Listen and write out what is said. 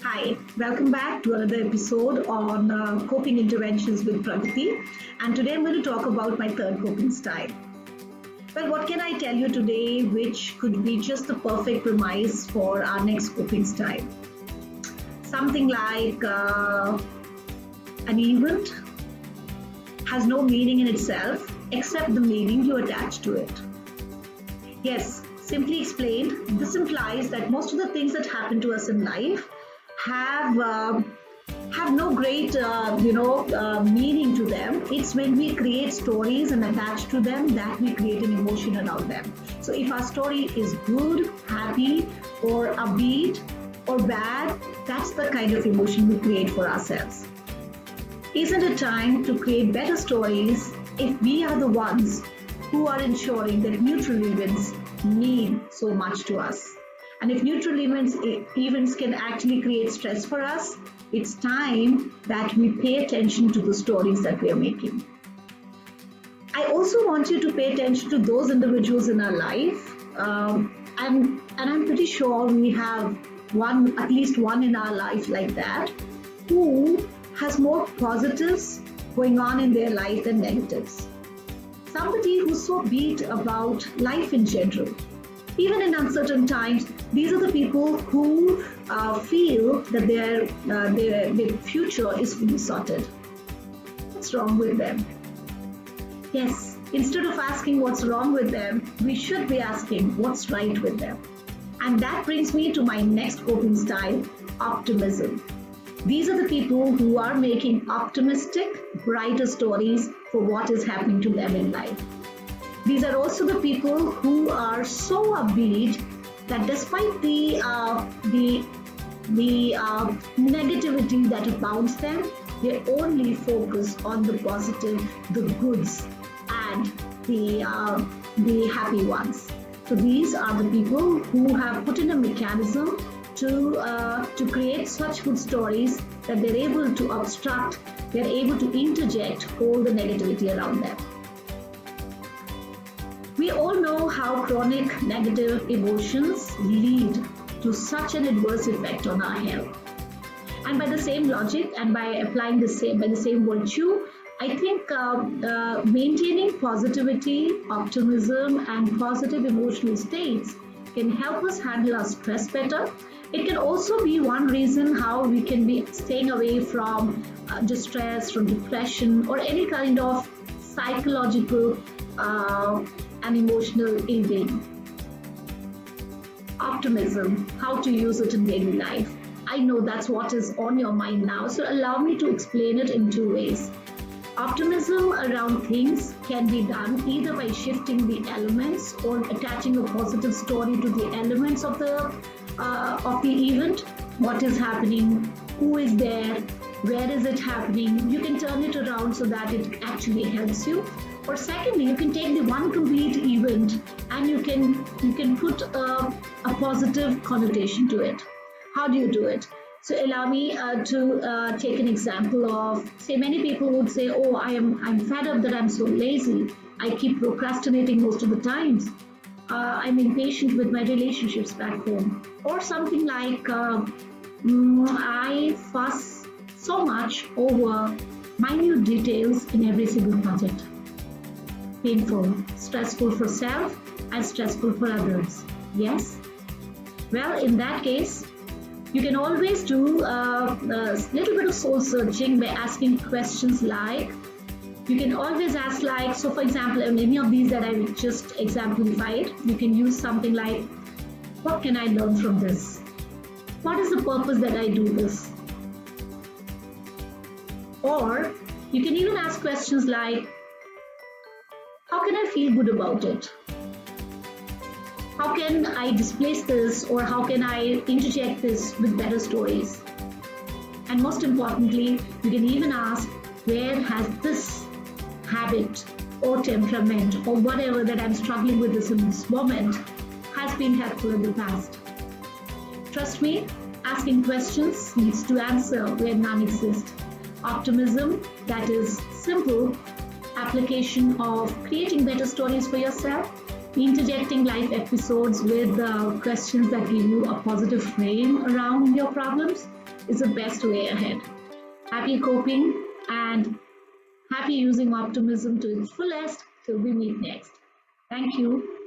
Hi, welcome back to another episode on coping interventions with Praggatti. And today I'm going to talk about my third coping style. Well, what can I tell you today which could be just the perfect premise for our next coping style? Something like an event has no meaning in itself except the meaning you attach to it. Yes, simply explained, this implies that most of the things that happen to us in life have no great meaning to them. It's when we create stories and attach to them that we create an emotion around them. So if our story is good, happy, or upbeat, or bad, that's the kind of emotion we create for ourselves. Isn't it time to create better stories if we are the ones who are ensuring that neutral events mean so much to us? And if neutral events can actually create stress for us, it's time that we pay attention to the stories that we are making. I also want you to pay attention to those individuals in our life, and I'm pretty sure we have at least one in our life like that, who has more positives going on in their life than negatives. Somebody who's so beat about life in general. Even in uncertain times, these are the people who feel that their future is fully sorted. What's wrong with them? Yes, instead of asking what's wrong with them, we should be asking what's right with them. And that brings me to my next coping style, optimism. These are the people who are making optimistic, brighter stories for what is happening to them in life. These are also the people who are so upbeat that despite the negativity that abounds them, they only focus on the positive, the goods, and the happy ones. So these are the people who have put in a mechanism to create such good stories that they're able to obstruct, they're able to interject all the negativity around them. We all know how chronic negative emotions lead to such an adverse effect on our health. And by the same logic and by applying the same virtue, I think maintaining positivity, optimism, and positive emotional states can help us handle our stress better. It can also be one reason how we can be staying away from distress, from depression, or any kind of psychological and emotional ill-being. Optimism, how to use it in daily life. I know that's what is on your mind now, so allow me to explain it in two ways. Optimism around things can be done either by shifting the elements or attaching a positive story to the elements of the event. What is happening? Who is there? Where is it happening? You can turn it around so that it actually helps you. Or secondly, you can take the one complete event and you can put a positive connotation to it. How do you do it? So allow me to take an example of, say, many people would say, oh, I'm fed up that I'm so lazy. I keep procrastinating most of the times. I'm impatient with my relationships back home. Or something like, I fuss so much over minute details in every single project. Painful, stressful for self and stressful for others. Yes? Well, in that case, you can always do a little bit of soul searching by asking questions like, you can always ask like, so for example, in any of these that I just exemplified, you can use something like, what can I learn from this? What is the purpose that I do this? Or you can even ask questions like, how can I feel good about it? How can I displace this, or how can I interject this with better stories? And most importantly, you can even ask, where has this habit or temperament or whatever that I'm struggling with in this moment has been helpful in the past? Trust me, asking questions leads to answer where none exist. Optimism, that is simple application of creating better stories for yourself, interjecting life episodes with questions that give you a positive frame around your problems, is the best way ahead. Happy coping and happy using optimism to its fullest till we meet next. Thank you.